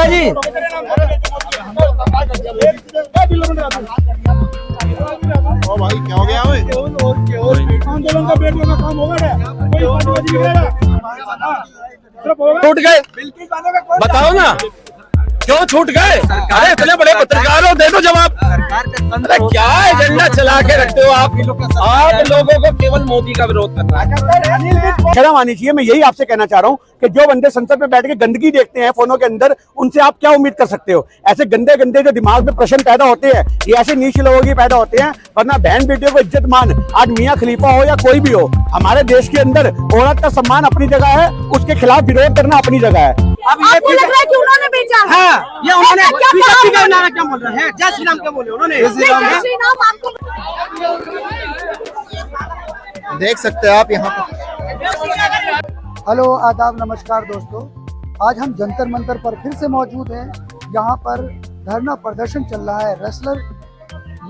सुनिए जी, ओ भाई क्या हो गया? आंदोलन का बेटियों का काम होगा छूट गए, बताओ ना क्यों छूट गए? अरे इतने बड़े पत्रकार हो, दे दो जवाब। अरे क्या एजेंडा चला के रखते हो आप लोगों को केवल मोदी का विरोध करना है। शर्म आनी चाहिए। मैं यही आपसे कहना चाह रहा हूँ कि जो बंदे संसद में बैठ के गंदगी देखते हैं फोनों के अंदर, उनसे आप क्या उम्मीद कर सकते हो? ऐसे गंदे गंदे जो दिमाग में प्रश्न पैदा होते हैं, ये ऐसे नीच लोगों की पैदा होते हैं। वरना बहन बेटियों को इज्जत मान, आज मियाँ खलीफा हो या कोई भी हो, हमारे देश के अंदर औरत का सम्मान अपनी जगह है, उसके खिलाफ विरोध करना अपनी जगह है। अब ये लग रहा है कि उन्होंने बेचा है। हाँ, ये उन्होंने बीजेपी का नारा क्या बोल रहे हैं? जय श्री राम क्या बोले उन्होंने? जय श्री राम आपको देख सकते हैं आप यहाँ पर। हेलो, आदाब, नमस्कार दोस्तों। आज हम जंतर मंतर पर फिर से मौजूद हैं। यहाँ पर धरना प्रदर्शन चल रहा है। रेसलर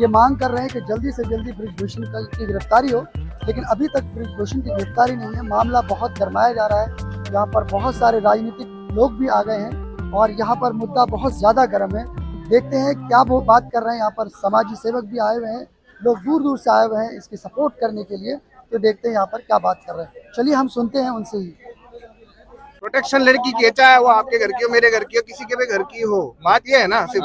ये मांग कर रहे हैं कि जल्दी से जल्दी बृजभूषण की गिरफ्तारी हो, लेकिन अभी तक बृजभूषण की गिरफ्तारी नहीं है। मामला बहुत गरमाया जा रहा है। यहाँ पर बहुत सारे राजनीतिक लोग भी आ गए हैं और यहाँ पर मुद्दा बहुत ज़्यादा गर्म है। देखते हैं क्या वो बात कर रहे हैं। यहाँ पर समाजी सेवक भी आए हुए हैं, लोग दूर दूर से आए हुए हैं इसकी सपोर्ट करने के लिए। तो देखते हैं यहाँ पर क्या बात कर रहे हैं। चलिए हम सुनते हैं उनसे ही। प्रोटेक्शन लड़की की, चाहे वो आपके घर की हो, मेरे घर की हो, किसी के भी घर की हो, बात ये है ना, सिर्फ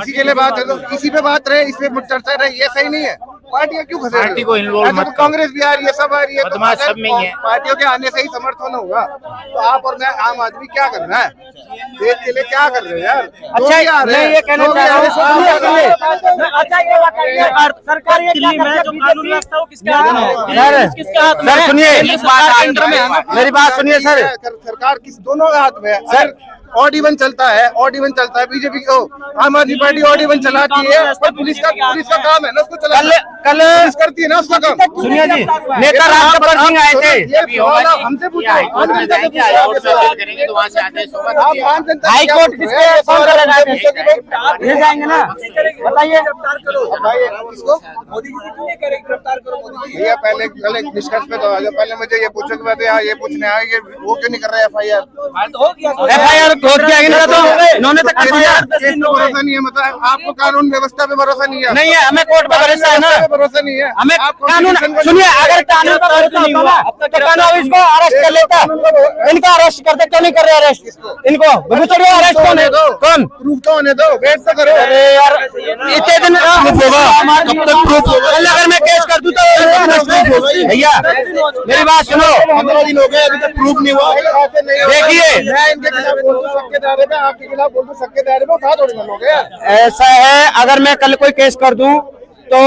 इसी के लिए बात है। तो इसी पे बात रहे, इस पे चर्चा रहे, ये सही नहीं है। पार्टियां क्यों फंसे? पार्टी को इन्वॉल्व मत करो। कांग्रेस भी आ रही है, सब आ रही है, तो सब में ही है। पार्टियों के आने से ही समर्थन होगा। तो आप और मैं आम आदमी क्या कर रहा है? देश के लिए क्या कर रहे हैं यार? अच्छा, मैं ये कहना चाह रहा हूँ, अच्छा ये बताइए, सरकार ये क्या करती है? जो कानून व्यवस्था वो किसके हाथ में है? किसके हाथ में है? सुनिए, मेरी बात सुनिए सर। सरकार किस दोनों के हाथ में है सर। ऑड इवन चलता है, ऑड इवन चलता है। बीजेपी को, आम आदमी पार्टी ऑड इवन चलाती है और पुलिस का काम है ना उसको चलाना। कल पुलिस करती है ना उसका काम। सुनिए जी, नेता राजगब्बर सिंह आए थे, हमसे पूछो, हाई कोर्ट किसके फोन कर ले जाएंगे ना? बताइए, किसको? मोदी जी क्यों नहीं करेंगे? गिरफ्तार करो मोदी जी। ये पहले निष्कर्ष पे तो आ जाओ। पहले मुझे ये पूछो कि ये पूछने आए कि वो क्यों नहीं कर रहे FIR तो इन्होंने तो भरोसा नहीं है। मतलब आपको कानून व्यवस्था पे भरोसा नहीं है? नहीं है, हमें कोर्ट पे भरोसा है ना। भरोसा नहीं है हमें कानून। सुनिए, अगर कानून पर भरोसा होता ना तो कानून इसको अरेस्ट कर लेता। इनको अरेस्ट करते, क्यों नहीं कर रहे अरेस्ट? इनको अरेस्ट कौन है? कौन? प्रूफ तो होने दो, वेट तो करो। अरे यार, इतने दिन प्रूफ होगा, कब तक प्रूफ होगा? अगर मैं केस कर दूं तो भैया मेरी बात सुनो, 15 दिन हो गए, अभी तक प्रूफ नहीं हुआ। देखिए, मैं इनके खिलाफ बोल दूं सबके दायरे में, आपके खिलाफ बोल दूं सबके दायरे में, उठा थोड़ी ना लोगे। ऐसा है, अगर मैं कल कोई केस कर दूं तो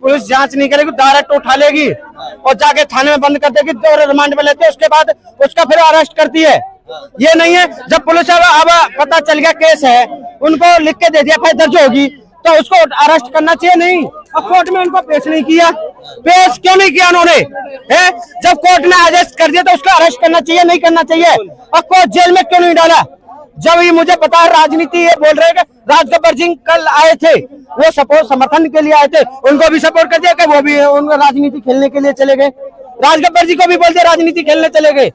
पुलिस जांच नहीं करेगी, डायरेक्ट उठा लेगी और जाके थाने में बंद कर देगी, और रिमांड में लेते, उसके बाद उसका फिर अरेस्ट करती है। ये नहीं है, जब पुलिस अब पता चल गया केस है, उनको लिख के दे दिया, FIR दर्ज होगी, तो उसको अरेस्ट करना चाहिए नहीं? और कोर्ट में उनको पेश नहीं किया, पेश क्यों नहीं किया उन्होंने? जब कोर्ट ने आदेश कर दिया तो उसको अरेस्ट करना चाहिए, नहीं करना चाहिए? और कोर्ट जेल में क्यों नहीं डाला? जब ये मुझे पता है राजनीति, ये बोल रहे हैं कि राजगब्बर सिंह कल आए थे, वो सपोर्ट समर्थन के लिए आए थे, उनको भी सपोर्ट कर दिया कि वो भी उनको राजनीति खेलने के लिए चले गए। राजगब्बर जी को भी बोलते राजनीति खेलने चले गए।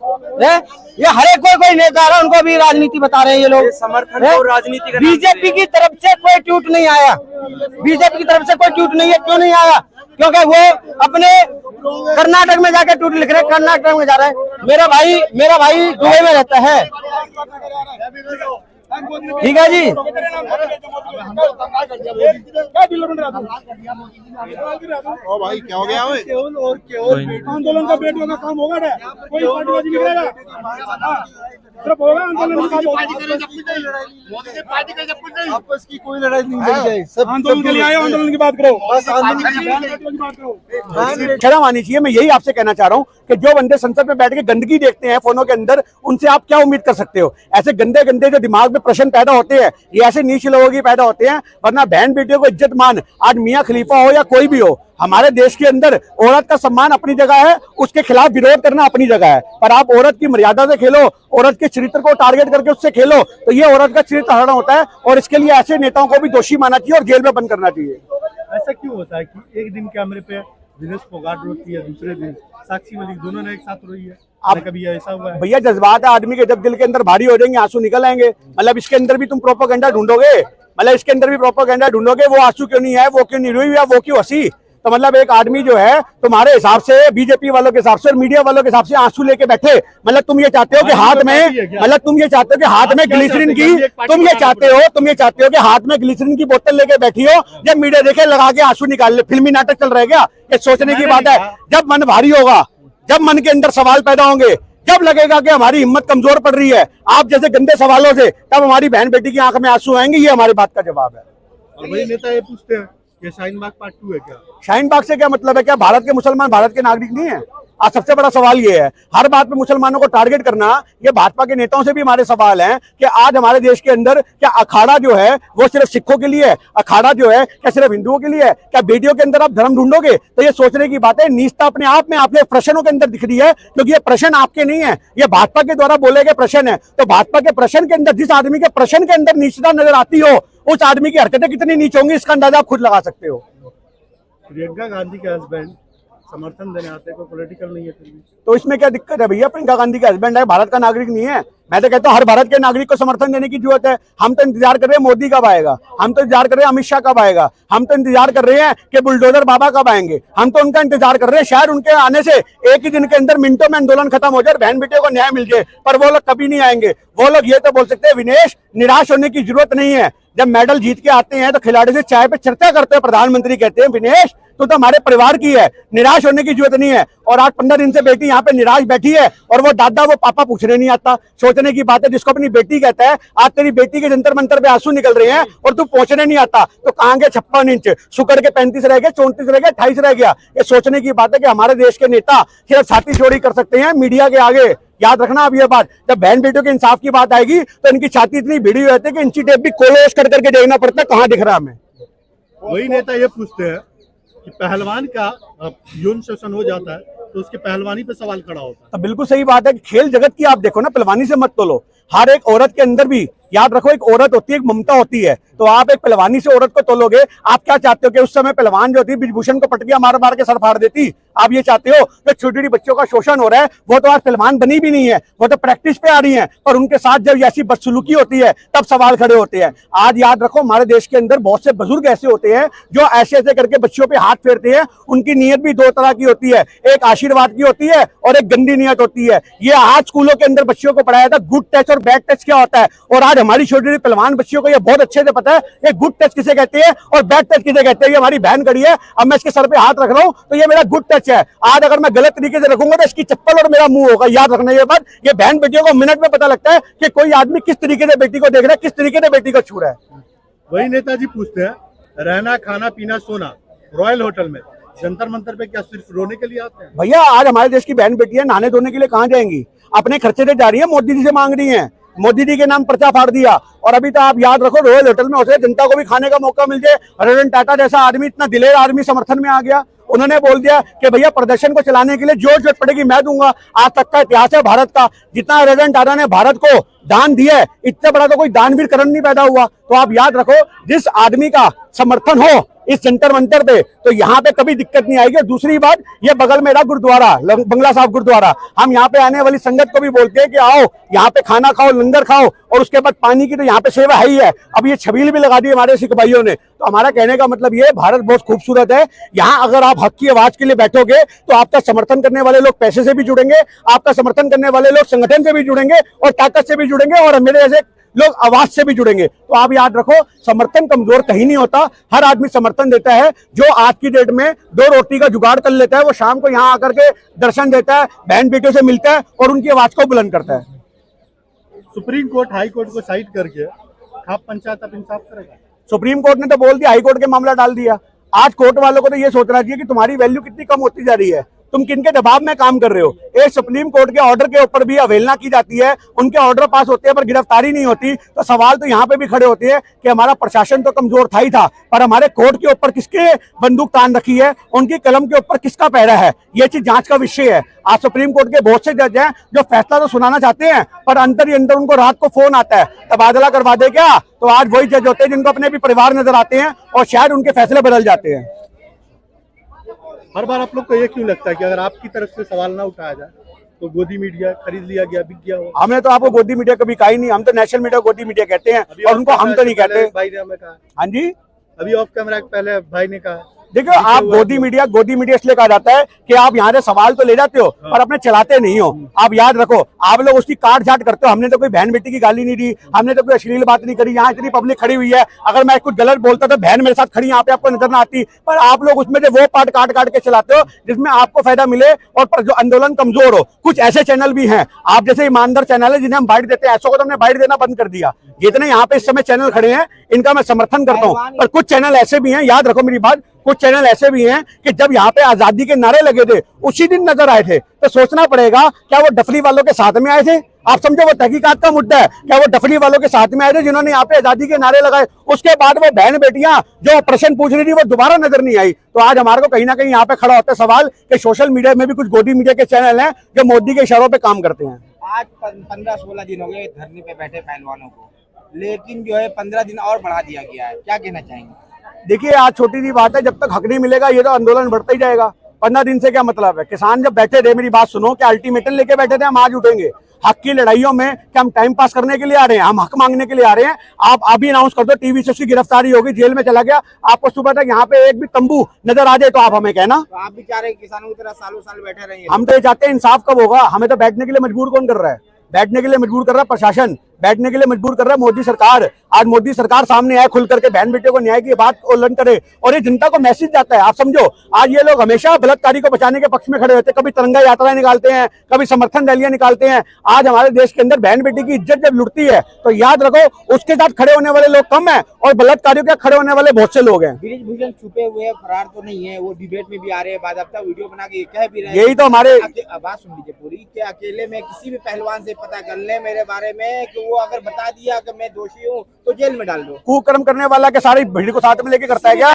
ये हर एक कोई नेता है, उनको भी राजनीति बता रहे हैं ये लोग। समर्थन और राजनीति, बीजेपी की तरफ से कोई ट्वीट नहीं आया, बीजेपी की तरफ से कोई ट्वीट नहीं है। क्यों नहीं आया? क्योंकि वो अपने कर्नाटक में जाके ट्वीट लिख रहे हैं, कर्नाटक में जा रहे हैं। मेरा भाई दुबई में रहता है, ठीक है जी। ओ भाई क्या हो गया? आंदोलन का बेटियों का काम होगा ना, कोई पार्टीबाजी नहीं करेगा। सिर्फ होगा आंदोलन का आपस की कोई लड़ाई नहीं लड़ी जाए। सब आंदोलन के लिए आए, आंदोलन की बात करो, बस आंदोलन की बात करो। शर्म आनी चाहिए। मैं यही आपसे कहना चाह रहा हूँ कि जो बंदे संसद में बैठ के गंदगी देखते हैं फोनों के अंदर, उनसे आप क्या उम्मीद कर सकते हो? ऐसे गंदे गंदे जो दिमाग में प्रश्न पैदा होते हैं, ये ऐसे नीच लोगों की पैदा होते हैं। वरना बहन बेटियों को इज्जत मान, आज मियाँ खलीफा हो या कोई भी हो, हमारे देश के अंदर औरत का सम्मान अपनी जगह है, उसके खिलाफ विरोध करना अपनी जगह है। पर आप औरत की मर्यादा से खेलो, औरत के चरित्र को टारगेट करके उससे खेलो, तो ये औरत का चरित्र हरण होता है। और इसके लिए ऐसे नेताओं को भी दोषी मानना चाहिए और जेल में बंद करना चाहिए। ऐसा क्यों होता है कि एक दिन कैमरे पे दिनेश फोगाट रोती है, दूसरे दिन साक्षी मलिक, दोनों ने एक साथ रोई है? आप कभी ऐसा हुआ है? भैया जज्बात है आदमी के, जब दिल के अंदर भारी हो जाएंगे आंसू निकल आएंगे। मतलब इसके अंदर भी तुम प्रोपेगेंडा ढूंढोगे, मतलब इसके अंदर भी प्रोपेगेंडा ढूंढोगे, वो आंसू क्यों नहीं है, वो क्यों नहीं रोई या वो क्यों हंसी। तो मतलब एक आदमी जो है तुम्हारे हिसाब से, बीजेपी वालों के हिसाब से और मीडिया वालों के हिसाब से आंसू लेके बैठे। मतलब तुम ये चाहते हो कि हाथ में, मतलब तुम ये चाहते हो कि हाथ में ग्लिसरीन की, तुम ये चाहते हो कि हाथ में ग्लिसरीन की बोतल लेके बैठी हो, जब मीडिया देखे लगा के आंसू निकाल ले। फिल्मी नाटक चल रहा है क्या? ये सोचने की बात है। जब मन भारी होगा, जब मन के अंदर सवाल पैदा होंगे, जब लगेगा कि हमारी हिम्मत कमजोर पड़ रही है आप जैसे गंदे सवालों से, तब हमारी बहन बेटी की आंख में आंसू आएंगे। ये हमारी बात का जवाब है। और वही नेता ये पूछते हैं ये शाहीन बाग पार्ट 2 है क्या? शाहीन बाग से क्या मतलब है? क्या भारत के मुसलमान भारत के नागरिक नहीं है? आज सबसे बड़ा सवाल ये है, हर बात में मुसलमानों को टारगेट करना। ये भाजपा के नेताओं से भी हमारे सवाल हैं कि आज हमारे देश के अंदर क्या अखाड़ा जो है वो सिर्फ सिखों के लिए है? अखाड़ा जो है क्या सिर्फ हिंदुओं के लिए है? क्या बेटियों के अंदर आप धर्म ढूंढोगे? तो ये सोचने की बात है। नीचता अपने आप में आपके प्रश्नों के अंदर दिख रही है, क्योंकि ये प्रश्न आपके नहीं है, ये भाजपा के द्वारा बोले गए प्रश्न है। तो भाजपा के प्रश्न के अंदर, जिस आदमी के प्रश्न के अंदर नीचता नजर आती हो, उस आदमी की हरकतें कितनी नीच होंगी, इसका अंदाजा आप खुद लगा सकते हो। प्रियंका गांधी के हस्बैंड समर्थन देने आते हैं, कोई पॉलिटिकल नहीं है फिर भी, तो इसमें क्या दिक्कत है भैया? प्रियंका गांधी के हस्बैंड है, भारत का नागरिक नहीं है? मैं तो कहता हूँ हर भारत के नागरिक को समर्थन देने की जरूरत है। हम तो इंतजार कर रहे हैं मोदी कब आएगा, हम तो इंतजार कर रहे हैं अमित शाह कब आएगा, हम तो इंतजार कर रहे हैं कि बुलडोजर बाबा कब आएंगे, हम तो उनका इंतजार कर रहे हैं। शायद उनके आने से एक ही दिन के अंदर मिनटों में आंदोलन खत्म हो जाए, बहन बेटियों को न्याय मिल जाए, पर वो लोग कभी नहीं आएंगे। वो लोग ये तो बोल सकते हैं विनेश निराश होने की जरूरत नहीं है। जब मेडल जीत के आते हैं तो खिलाड़ी से चाय पे चर्चा करते हैं, प्रधानमंत्री कहते हैं विनेश तो हमारे परिवार की है, निराश होने की जरूरत नहीं है। और आज 15 दिन से बेटी यहाँ पे निराश बैठी है और वो दादा वो पापा पूछने नहीं आता। सोचने की बात है, जिसको अपनी बेटी कहता है, आज तेरी बेटी के जंतर मंतर पे आंसू निकल रहे हैं और तू पहुंचने नहीं आता, तो कहाँ गए 56 इंच, शुक्र के 35 रह गए, 34 रह गए, 28 रह गया। ये सोचने की बात है कि हमारे देश के नेता सिर्फ छाती चौड़ी कर सकते हैं मीडिया के आगे। याद रखना अब ये बात, जब बहन बेटियों के इंसाफ की बात आएगी तो इनकी छाती इतनी भिड़ी रहती है कि इंची टेप भी कोलोश कर करके देखना पड़ता है कहाँ दिख रहा हमें। वही नेता ये पूछते हैं कि पहलवान का यौन शोषण हो जाता है तो उसके पहलवानी पे सवाल खड़ा होता है। तो बिल्कुल सही बात है कि खेल जगत की आप देखो ना, पहलवानी से मत तोलो। हर एक औरत के अंदर भी याद रखो एक औरत होती है, एक ममता होती है। तो आप एक पहलवानी से औरत को तोलोगे, आप क्या चाहते हो कि उस समय पहलवान जो थी ब्रिजभूषण को पटकियां मार मार के सर फाड़ देती? आप ये चाहते हो कि छोटी छोटी बच्चों का शोषण हो रहा है, वो तो आज पहलवान बनी भी नहीं है, वो तो प्रैक्टिस पे आ रही हैं, पर उनके साथ जब ऐसी बदसलूकी होती है तब सवाल खड़े होते हैं। आज याद रखो हमारे देश के अंदर बहुत से बुजुर्ग ऐसे होते हैं जो ऐसे ऐसे करके बच्चों पे हाथ फेरते हैं। उनकी नीयत भी दो तरह की होती है, एक आशीर्वाद की होती है और एक गंदी नीयत होती है। ये आज स्कूलों के अंदर बच्चों को पढ़ाया था गुड टच और बैड टच क्या होता है, और आज हमारी छोटी छोटी पहलवान बच्चियों को ये बहुत अच्छे से पता है ये गुड टच किसे कहते हैं और बैड टच किसे कहते हैं। ये हमारी बहन खड़ी है, अब मैं इसके सर पे हाथ रख रहा हूं तो ये मेरा गुड टच है। आज अगर मैं गलत तरीके से रखूंगा तो इसकी चप्पल और मेरा मुंह होगा। याद रखना ये बात। ये बहन बेटियों को मिनट में पता लगता है कि कोई आदमी किस तरीके से बेटी को देख रहा है, किस तरीके से बेटी को छू रहा है। वही नेताजी पूछते हैं रहना खाना पीना सोना रॉयल होटल में, जंतर मंतर पे क्या सिर्फ रोने के लिए आते हैं? भैया आज हमारे देश की बहन बेटियां नहाने धोने के लिए कहाँ जाएंगी? अपने खर्चे से जा रही है, मोदी जी से मांग रही है, मोदी जी के नाम पर्चा फाड़ दिया। और अभी तो आप याद रखो रॉयल होटल में होते जनता को भी खाने का मौका मिल जाए। रतन टाटा जैसा आदमी, इतना दिलेर आदमी समर्थन में आ गया। उन्होंने बोल दिया कि भैया प्रदर्शन को चलाने के लिए जो जरूरत पड़ेगी मैं दूंगा। आज तक का इतिहास है भारत का, जितना रतन टाटा ने भारत को दान दिया है, इतना बड़ा तो कोई दानवीर करण नहीं पैदा हुआ। तो आप याद रखो जिस आदमी का समर्थन हो इस जंतर मंतर पे, तो यहाँ पे कभी दिक्कत नहीं आएगी। दूसरी बात, ये बगल में रहा गुरुद्वारा बंगला साहब गुरुद्वारा, हम यहाँ पे आने वाली संगत को भी बोलते हैं कि आओ यहाँ पे खाना खाओ, लंगर खाओ, और उसके बाद पानी की तो यहाँ पे सेवा है ही है। अब ये छबील भी लगा दी हमारे सिख भाइयों ने। तो हमारा कहने का मतलब ये, भारत बहुत खूबसूरत है। यहाँ अगर आप हक की आवाज के लिए बैठोगे तो आपका समर्थन करने वाले लोग पैसे से भी जुड़ेंगे, आपका समर्थन करने वाले लोग संगठन से भी जुड़ेंगे और ताकत से भी जुड़ेंगे और मेरे जैसे लोग आवाज से भी जुड़ेंगे। तो आप याद रखो समर्थन कमजोर कहीं नहीं होता, हर आदमी समर्थन देता है। जो आज की डेट में 2 रोटी का जुगाड़ कर लेता है वो शाम को यहाँ आकर के दर्शन देता है, बहन बेटियों से मिलता है और उनकी आवाज को बुलंद करता है। सुप्रीम कोर्ट हाई कोर्ट को साइड करके खाप पंचायत अब इंसाफ करेगा? सुप्रीम कोर्ट ने तो बोल दिया, हाई कोर्ट के मामला डाल दिया। आज कोर्ट वालों को तो ये सोचना चाहिए कि तुम्हारी वैल्यू कितनी कम होती जा रही है, तुम किनके दबाव में काम कर रहे हो। एक सुप्रीम कोर्ट के ऑर्डर के ऊपर भी अवहेलना की जाती है, उनके ऑर्डर पास होते हैं पर गिरफ्तारी नहीं होती। तो सवाल तो यहाँ पे भी खड़े होते हैं कि हमारा प्रशासन तो कमजोर था ही था, पर हमारे कोर्ट के ऊपर किसके बंदूक तान रखी है, उनकी कलम के ऊपर किसका पहरा है, ये चीज जांच का विषय है। आज सुप्रीम कोर्ट के बहुत से जज हैं जो फैसला तो सुनाना चाहते हैं पर अंदर ही अंदर उनको रात को फोन आता है तबादला करवा दे क्या। तो आज वही जज होते हैं जिनको अपने भी परिवार नजर आते हैं और शायद उनके फैसले बदल जाते हैं। हर बार आप लोग को ये क्यों लगता है कि अगर आपकी तरफ से सवाल ना उठाया जाए तो गोदी मीडिया खरीद लिया गया, बिक गया वो। हमने तो आपको गोदी मीडिया कभी कहा ही नहीं, हम तो नेशनल मीडिया गोदी मीडिया कहते हैं, और उनको हम तो नहीं कहते। भाई ने हमें कहा। हाँ जी, अभी ऑफ कैमरा पहले भाई ने कहा। देखो आप गोदी मीडिया इसलिए कहा जाता है कि आप यहाँ से सवाल तो ले जाते हो पर अपने चलाते नहीं हो। आप याद रखो, आप लोग उसकी काट छाट करते हो। हमने तो कोई बहन बेटी की गाली नहीं दी, हमने तो कोई अश्लील बात नहीं करी। यहाँ इतनी पब्लिक खड़ी हुई है, अगर मैं कुछ गलत बोलता तो बहन मेरे साथ खड़ी यहाँ पे आपको नजर ना आती, पर आप लोग उसमें से वो पार्ट काट काट के चलाते हो जिसमें आपको फायदा मिले और पर जो आंदोलन कमजोर हो। कुछ ऐसे चैनल भी हैं, आप जैसे ईमानदार चैनल है जिन्हें हम बाइट देते हैं, ऐसों को तो हमने बाइट देना बंद कर दिया। जितने यहाँ पे इस समय चैनल खड़े हैं इनका मैं समर्थन करता हूँ, पर कुछ चैनल ऐसे भी हैं, याद रखो मेरी बात, कुछ चैनल ऐसे भी हैं कि जब यहाँ पे आजादी के नारे लगे थे उसी दिन नजर आए थे। तो सोचना पड़ेगा, क्या वो डफली वालों के साथ में आए थे? आप समझो वो तहकीकात का मुद्दा है। क्या वो डफली वालों के साथ में आए थे जिन्होंने यहाँ पे आजादी के नारे लगाए? उसके बाद वो बहन बेटियां जो प्रश्न पूछ रही थी वो दोबारा नजर नहीं आई। तो आज हमारे को कहीं ना कहीं यहाँ पे खड़ा होता है सवाल कि सोशल मीडिया में भी कुछ गोदी मीडिया के चैनल हैं जो मोदी के इशारों पे काम करते हैं। आज 15-16 दिन हो गए धरने पे बैठे पहलवानों को, लेकिन जो है 15 दिन और बढ़ा दिया गया है, क्या कहना चाहेंगे? देखिए आज छोटी सी बात है, जब तक हक नहीं मिलेगा ये तो आंदोलन बढ़ता ही जाएगा। 15 दिन से क्या मतलब है? किसान जब बैठे थे, मेरी बात सुनो, क्या अल्टीमेटम लेके बैठे थे हम आज उठेंगे? हक की लड़ाइयों में क्या हम टाइम पास करने के लिए आ रहे हैं? हम हक मांगने के लिए आ रहे हैं। आप अभी अनाउंस कर दो टीवी से उसकी गिरफ्तारी होगी, जेल में चला गया, आपको सुबह तक यहाँ पे एक भी तंबू नजर आ जाए तो आप हमें कहना। तो आप भी चाह रहे हैं किसानों की तरह सालों साल बैठे रहेंगे? हम तो ये चाहते हैं, इंसाफ कब होगा? हमें तो बैठने के लिए मजबूर कौन कर रहा है? बैठने के लिए मजबूर कर रहा है प्रशासन, बैठने के लिए मजबूर कर रहा है मोदी सरकार। आज मोदी सरकार सामने आए, खुल करके बहन बेटियों को न्याय की बात उल्लंघन करे और ये जनता को मैसेज जाता है। आप समझो, आज ये लोग हमेशा बलात्कारी को बचाने के पक्ष में खड़े होते हैं, कभी तिरंगा यात्राएं निकालते हैं, कभी समर्थन रैलियां निकालते हैं। आज हमारे देश के अंदर बहन बेटी की इज्जत जब लुटती है तो याद रखो उसके साथ खड़े होने वाले लोग कम है और बलात्कारियों के खड़े होने वाले बहुत से लोग हैं। ब्रिजभूषण छुपे हुए हैं, फरार तो नहीं है, वो डिबेट में भी आ रहे हैं, बाकायदा वीडियो बना के कह भी रहे हैं। यही तो हमारे बात सुन लीजिए पूरी, कि अकेले में किसी भी पहलवान से पता कर ले मेरे बारे में कि वो अगर बता दिया कि मैं दोषी हूँ तो जेल में डाल दो। कुकर्म करने वाला के सारी भीड़ को साथ में लेके करता है क्या?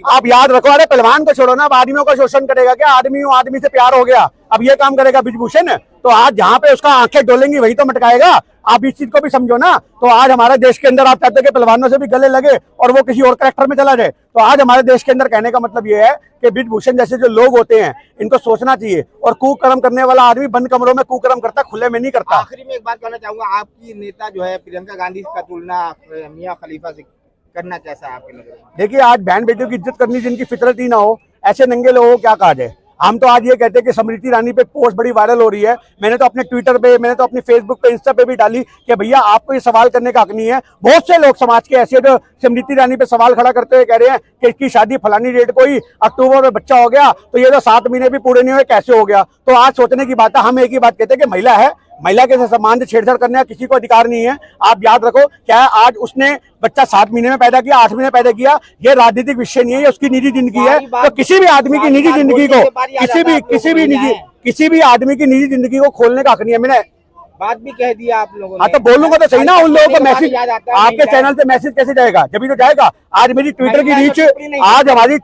आप याद रखो, अरे पहलवान को छोड़ो ना, अब आदमियों का शोषण करेगा क्या? आदमी से प्यार हो गया, अब ये काम करेगा ब्रिजभूषण? तो आज जहाँ पे उसका आंखें डोलेंगी वही तो मटकाएगा। आप इस चीज को भी समझो ना। तो आज हमारे देश के अंदर आप चाहते हैं कि पहलवानों से भी गले लगे और वो किसी और कैरेक्टर में चला जाए। तो आज हमारे देश के अंदर कहने का मतलब ये है कि ब्रिजभूषण जैसे जो लोग होते हैं इनको सोचना चाहिए, और कुकर्म करने वाला आदमी बंद कमरों में कुकर्म करता, खुले में नहीं करता। आखिरी में एक बात कहना चाहूंगा, आपकी नेता जो है प्रियंका गांधी का तुलना मियां खलीफा से करना कैसा है आपके नजर में? देखिए आज बहन बेटियों की इज्जत करनी जिनकी फितरत ही ना हो, ऐसे नंगे लोगों को क्या कहा जाए? हम तो आज ये कहते हैं कि स्मृति ईरानी पे पोस्ट बड़ी वायरल हो रही है। मैंने तो अपने ट्विटर पे, मैंने तो अपनी फेसबुक पे, इंस्टा पे भी डाली कि भैया आपको ये सवाल करने का हक नहीं है। बहुत से लोग समाज के ऐसे जो स्मृति ईरानी पे सवाल खड़ा करते हुए कह रहे हैं कि इसकी शादी फलानी डेट को ही अक्टूबर में बच्चा हो गया, तो ये तो 7 महीने भी पूरे नहीं हुए, कैसे हो गया? तो आज सोचने की बात है। हम एक ही बात कहते हैं कि महिला है, महिला के सम्मान से छेड़छाड़ करने का किसी को अधिकार नहीं है। आप याद रखो, क्या आज उसने बच्चा 7 महीने में पैदा किया, 8 महीने पैदा किया, ये राजनीतिक विषय नहीं है, ये उसकी निजी जिंदगी है। तो किसी भी आदमी की निजी जिंदगी को, किसी भी आदमी की निजी जिंदगी को खोलने का हक नहीं है। मैंने बात भी कह दिया आप लोगों ने। हाँ तो बोलूंगा तो सही ना, उन लोगों को मैसेज आपके चैनल से मैसेज कैसे जाएगा? जब भी तो जाएगा। आज मेरी ट्विटर की रीच, आज हमारी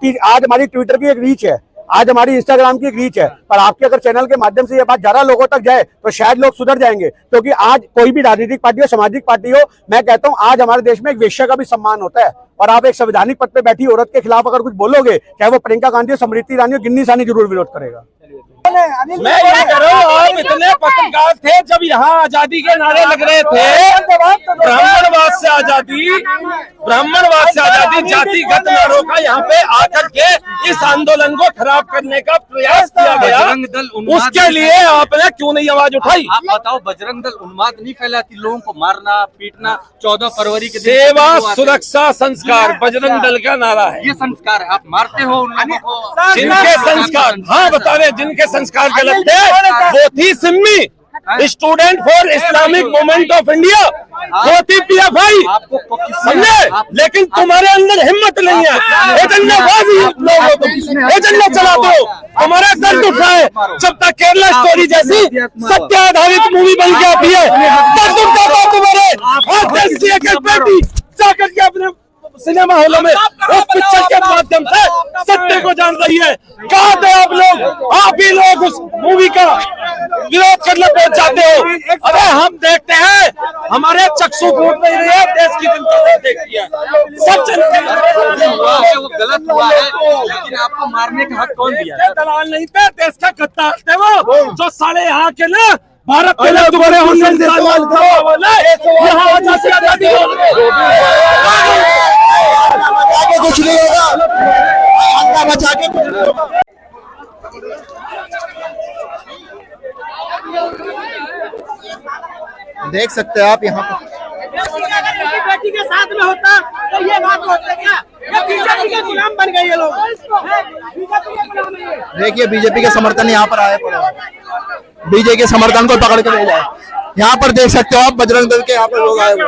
ट्विटर की एक रीच है, आज हमारी इंस्टाग्राम की एक रीच है, पर आपके अगर चैनल के माध्यम से ये बात ज्यादा लोगों तक जाए तो शायद लोग सुधर जाएंगे। क्योंकि आज कोई भी राजनीतिक पार्टी हो, सामाजिक पार्टी हो, मैं कहता हूँ आज हमारे देश में एक वेश्या का भी सम्मान होता है। और आप एक संवैधानिक पद पे बैठी औरत के खिलाफ अगर कुछ बोलोगे, चाहे वो प्रियंका गांधी हो, स्मृति ईरानी हो, गिन्नी सानी जरूर विरोध करेगा। मैं ये कह रहा हूँ, आप इतने पत्रकार थे जब यहाँ आजादी के नारे लग रहे थे, ब्राह्मणवाद से आजादी, जातिगत नारों का यहाँ पे आकर के इस आंदोलन को खराब करने का प्रयास किया गया, उसके लिए आपने क्यों नहीं आवाज उठाई? आप बताओ, बजरंग दल उन्माद नहीं फैलाती, लोगों को मारना पीटना? 14 फरवरी के दिन सेवा सुरक्षा संस्कार बजरंग दल का नारा है। ये संस्कार है, आप मारते हो उन लोगों को? जिनके संस्कार, हाँ बता रहे, जिनके संस्कार गलत थे वो थी Simmi, student for Islamic movement of India, वो थी PFI, समझे? लेकिन तुम्हारे अंदर हिम्मत नहीं है, एजेंडाबाजी लोग हो तुम, एजेंडा चलाते हो, तुम्हारा दर्द उठा है। जब तक केरला स्टोरी जैसी सत्य आधारित मूवी बन के आती है, दर्द उठता था तुम्हारे देश की एक बेटी जाकर के अपने सिनेमा हॉलों में उस पिक्चर के माध्यम से सत्य को जान रही है। कहाँ थे आप लोग? आप ही लोग उस मूवी का विरोध करने पहुंच जाते हो। अरे हम देखते हैं, हमारे चक्षु फूट नहीं रही है, देश की जनता से देखती है, सब जनता हुआ है वो गलत हुआ है, लेकिन आपको मारने का हक कौन दिया? दलाल नहीं थे, देश का गद्दार थे वो, जो साले यहाँ के ना भारत के लिए तुम्हारे कुछ नहीं होगा, अल्लाह बचा के कुछ नहीं होगा। देख सकते हैं आप यहाँ पर बेटी के साथ में होता तो ये बात होती क्या? ये बीजेपी के गुलाम बन गए ये लोग। देखिए बीजेपी के समर्थन यहाँ पर आए पड़े, बीजेपी के समर्थन को पकड़ के ले जाए। यहाँ पर देख सकते हो आप बजरंग दल के यहाँ पर लोग आए हुए हैं।